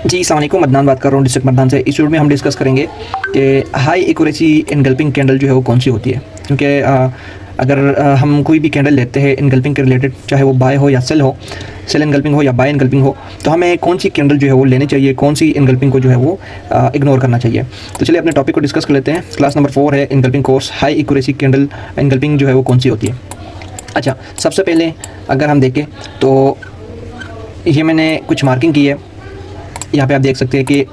जी अस्सलाम वालेकुम, अदनान बात कर रहा हूँ डिस्ट्रिक्ट मदनान से। इस वीडियो में हम डिस्कस करेंगे कि हाई एक्यूरेसी इनगल्पिंग कैंडल जो है वो कौन सी होती है। क्योंकि अगर हम कोई भी कैंडल लेते हैं इनगल्पिंग के रिलेटेड, चाहे वो बाय हो या सेल हो, सेल इनगल्पिंग हो या बाय इनगल्पिंग हो, तो हमें कौन सी कैंडल जो है वो लेनी चाहिए, कौन सी इनगल्पिंग को जो है वो इग्नोर करना चाहिए। तो चलिए अपने टॉपिक को डिस्कस कर लेते हैं। क्लास नंबर 4 है इनगल्पिंग कोर्स। हाई एक्यूरेसी कैंडल इनगल्पिंग जो है वो कौन सी होती है। अच्छा, सबसे पहले अगर हम देखें तो ये मैंने कुछ मार्किंग की है। यहाँ पे आप देख सकते हैं कि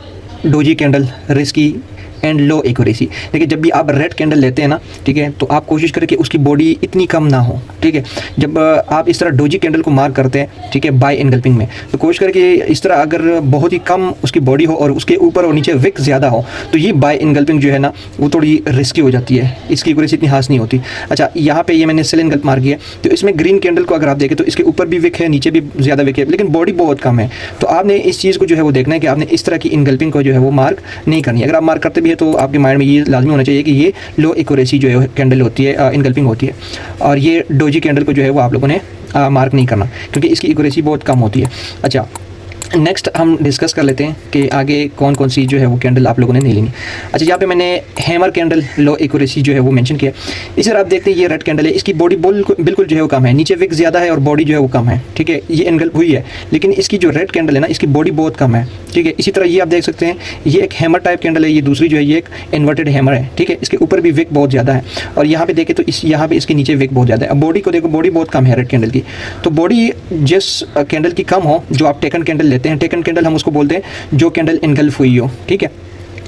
doji candle, risky and low accuracy. देखिए, जब भी आप रेड कैंडल लेते हैं ना, ठीक है, तो आप कोशिश करें कि उसकी बॉडी इतनी कम ना हो। ठीक है, जब आप इस तरह डोजी कैंडल को मार्क करते हैं, ठीक है, बाय इनगल्पिंग में, तो कोशिश करें कि इस तरह अगर बहुत ही कम उसकी बॉडी हो और उसके ऊपर और नीचे विक ज़्यादा हो, तो ये बाय इनगल्पिंग जो है ना वो थोड़ी रिस्की हो जाती है, इसकी एक्यूरेसी इतनी खास नहीं होती। अच्छा, यहाँ पे ये मैंने सेल इनगल्प मार्क किया, तो इसमें ग्रीन कैंडल को अगर आप देखें तो इसके ऊपर भी विक है, नीचे भी ज़्यादा विक है, लेकिन बॉडी बहुत कम है। तो आपने इस चीज़ को जो है वो देखना है कि आपने इस तरह की इनगल्पिंग को जो है वो मार्क नहीं करनी है। अगर आप मार्क करते भी है तो आपके माइंड में ये लाजमी होना चाहिए कि ये लो एक्यूरेसी जो है कैंडल होती है, इनगल्पिंग होती है, और ये डोजी कैंडल को जो है वो आप लोगों ने मार्क नहीं करना, क्योंकि इसकी एक्यूरेसी बहुत कम होती है। अच्छा, नेक्स्ट हम डिस्कस कर लेते हैं कि आगे कौन कौन सी जो है वो कैंडल आप लोगों ने नहीं लेनी। अच्छा, यहाँ पे मैंने हैमर कैंडल लो एक्यूरेसी जो है वो मेंशन किया। इसी तरह आप देखते हैं ये रेड कैंडल है, इसकी बॉडी बिल्कुल जो है वो कम है, नीचे विक ज़्यादा है और बॉडी जो है वो कम है। ठीक है, ये इनगल्प हुई है, लेकिन इसकी जो रेड कैंडल है ना, इसकी बॉडी बहुत कम है। ठीक है, इसी तरह ये आप देख सकते हैं, ये एक हैमर टाइप कैंडल है, ये दूसरी जो है ये एक इन्वर्टेड हैमर है। ठीक है, इसके ऊपर भी विक बहुत ज़्यादा है, और यहाँ पे देखें तो यहाँ पे इसके नीचे विक बहुत ज़्यादा है। अब बॉडी को देखो, बॉडी बहुत कम है रेड कैंडल की। तो बॉडी जिस कैंडल की कम हो, जो आप टेकन कैंडल लेते हैं, टेकन कैंडल हम उसको बोलते हैं जो कैंडल इनगल्फ हुई हो। ठीक है,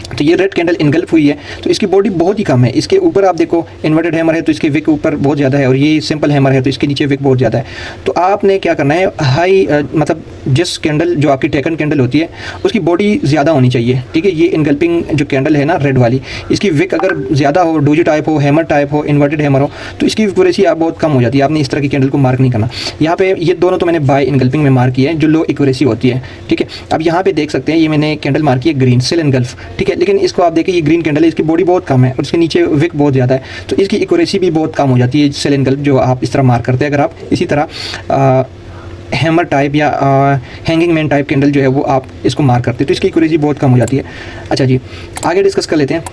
तो ये रेड कैंडल इनगल्फ हुई है, तो इसकी बॉडी बहुत ही कम है। इसके ऊपर आप देखो इन्वर्टेड हैमर है, तो इसके विक ऊपर बहुत ज़्यादा है, और ये सिंपल हैमर है तो इसके नीचे विक बहुत ज़्यादा है। तो आपने क्या करना है, हाई मतलब जिस कैंडल जो आपकी टेकन कैंडल होती है उसकी बॉडी ज़्यादा होनी चाहिए। ठीक है, ये इनगल्पिंग जो कैंडल है ना रेड वाली, इसकी विक अगर ज़्यादा हो, डोजी टाइप हो, हैमर टाइप हो, इन्वर्टेड हैमर हो, तो इसकी एक्यूरेसी आप बहुत कम हो जाती है। आपने इस तरह की कैंडल को मार्क नहीं करना। यहाँ पे ये दोनों तो मैंने बाय इनगल्पिंग में मार्क किया है, जो लो एक्यूरेसी होती है। ठीक है, अब यहाँ पे देख सकते हैं ये मैंने कैंडल मार्क की है ग्रीन सेल इनगल्फ। ठीक है, लेकिन इसको आप देखिए, ये ग्रीन कैंडल है, इसकी बॉडी बहुत कम है और इसके नीचे विक बहुत ज़्यादा है, तो इसकी एक्यूरेसी भी बहुत कम हो जाती है सेल इनगल्फ जो आप इस तरह मार्क करते हैं। अगर आप इसी तरह हैमर टाइप या हैंगिंग मैन टाइप कैंडल जो है वो आप इसको मार्क करते हैं, तो इसकी एक्यूरेसी बहुत कम हो जाती है। अच्छा जी, आगे डिस्कस कर लेते हैं।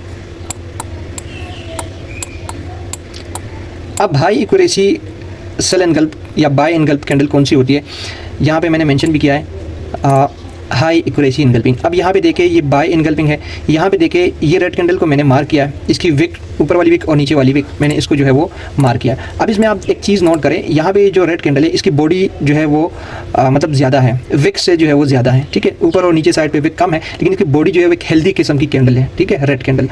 अब हाई एक्यूरेसी सेल इनगल्प या बाय इनगल्प कैंडल कौन सी होती है, यहाँ पे मैंने मेंशन भी किया है हाई एक्यूरेसी इनगल्पिंग। अब यहाँ पे देखिए ये बाय इनगल्पिंग है। यहाँ पे देखिए ये रेड कैंडल को मैंने मार्क किया है, इसकी विक ऊपर वाली विक और नीचे वाली विक मैंने इसको जो है वो मार्क किया। अब इसमें आप एक चीज़ नोट करें, यहाँ पे जो रेड कैंडल है इसकी बॉडी जो है वो मतलब ज़्यादा है, विक से जो है वो ज़्यादा है। ठीक है, ऊपर और नीचे साइड पे विक कम है, लेकिन इसकी बॉडी जो है वो एक हेल्दी किस्म की कैंडल है। ठीक है, रेड कैंडल,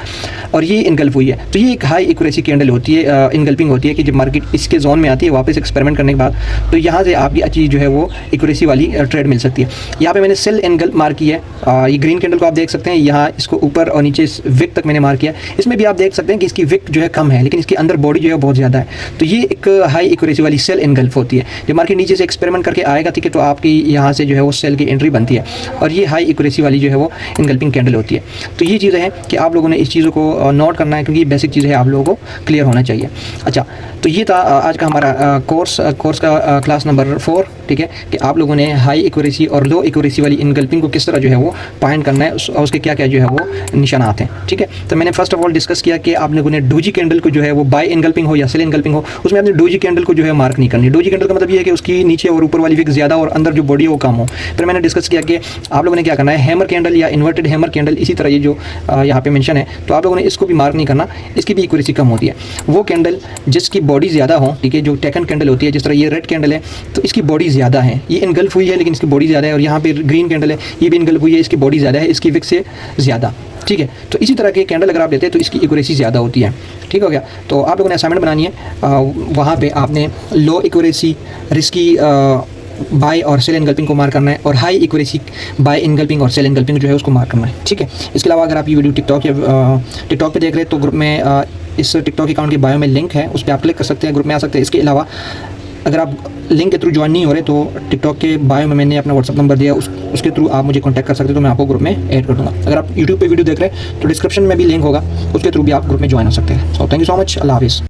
और ये इनगल्प हुई है, तो ये एक हाई एक्यूरेसी कैंडल होती है, इनगल्पिंग होती है कि जब मार्केट इसके जोन में आती है वापस एक्सपेरिमेंट करने के बाद, तो यहाँ से आपकी अच्छी जो है वो एक्यूरेसी वाली ट्रेड मिल सकती है। यहाँ पे मैंने सेल इनगल्प मार्क किया है। ये ग्रीन कैंडल को आप देख सकते हैं, यहाँ इसको ऊपर और नीचे विक तक मैंने मार्क किया। इसमें भी आप देख सकते हैं कि इसकी विक जो है कम है, लेकिन इसके अंदर बॉडी जो है बहुत ज़्यादा है, तो ये एक हाई एक्यूरेसी वाली सेल इनगल्फ होती है। जब मार्केट नीचे से एक्सपेरिमेंट करके आएगा, ठीक है, तो आपकी यहाँ से जो है वो सेल की एंट्री बनती है, और ये हाई एक्यूरेसी वाली जो है वो इनगल्पिंग कैंडल होती है। तो ये चीज़ें हैं कि आप लोगों ने इस चीज़ों को नोट करना है, क्योंकि ये बेसिक चीज़ है, आप लोगों को क्लियर होना चाहिए। अच्छा, तो ये था आज का हमारा कोर्स का क्लास नंबर 4। ठीक है, कि आप लोगों ने हाई एक्यूरेसी और लो एक्यूरेसी वाली इनगल्पिंग को किस तरह जो है वो पॉइंट करना है, और उसके क्या क्या जो है वो निशानात हैं। ठीक है, तो मैंने फर्स्ट ऑफ ऑल डिस्कस किया कि आप लोगों ने डोजी कैंडल को जो है वो बाय इनगल्पिंग हो या सेल इनगल्पिंग हो, उसमें आपने डोजी कैंडल को जो है मार्क नहीं करनी। डोजी कैंडल का मतलब ये है कि उसकी नीचे और ऊपर वाली विक ज़्यादा और अंदर जो बॉडी है वो कम हो। फिर मैंने डिस्कस किया कि आप लोगों ने क्या करना है, हैमर कैंडल या इन्वर्टेड हैमर कैंडल, इसी तरह ये जो यहाँ पे मेंशन है, तो आप लोगों ने इसको भी मार्क नहीं करना, इसकी भी एक्यूरेसी कम होती है। वो कैंडल जिसकी बॉडी ज़्यादा हो, ठीक है, जो टेकन कैंडल होती है, जिस तरह ये रेड कैंडल है, तो इसकी बॉडी ज़्यादा है, ये इनगल्फ हुई है लेकिन इसकी बॉडी ज़्यादा है, और यहाँ पे ग्रीन कैंडल है, ये भी इनगल्फ हुई है, इसकी बॉडी ज़्यादा है, इसकी विक से ज़्यादा। ठीक है, तो इसी तरह के कैंडल अगर आप लेते हैं तो इसकी एक्यूरेसी ज़्यादा होती है। ठीक हो गया, तो आप लोगों ने असाइनमेंट बनानी है, वहाँ पे आपने लो एक्यूरेसी रिस्की बाय और सेल इनगल्पिंग को मार्क करना है, और हाई एक्यूरेसी बाय इनगल्पिंग और सेल इनगल्पिंग जो है उसको मार्क करना है। ठीक है, इसके अलावा अगर आप ये वीडियो टिकटॉक पे देख रहे हैं तो ग्रुप में इस टिकटॉक अकाउंट के बायो में लिंक है, उस पर आप क्लिक कर सकते हैं, ग्रुप में आ सकते हैं। इसके अलावा अगर आप लिंक के थ्रू ज्वाइन नहीं हो रहे तो टिकटॉक के बायो में मैंने अपना व्हाट्सअप नंबर दिया, उसके थ्रू आप मुझे कांटेक्ट कर सकते हैं, तो मैं आपको ग्रुप में ऐड कर दूँगा। अगर आप यूट्यूब पे वीडियो देख रहे हैं तो डिस्क्रिप्शन में भी लिंक होगा, उसके थ्रू भी आप ग्रुप में ज्वाइन हो सकते हैं। So thank you so much, अल्लाह हाफिज़।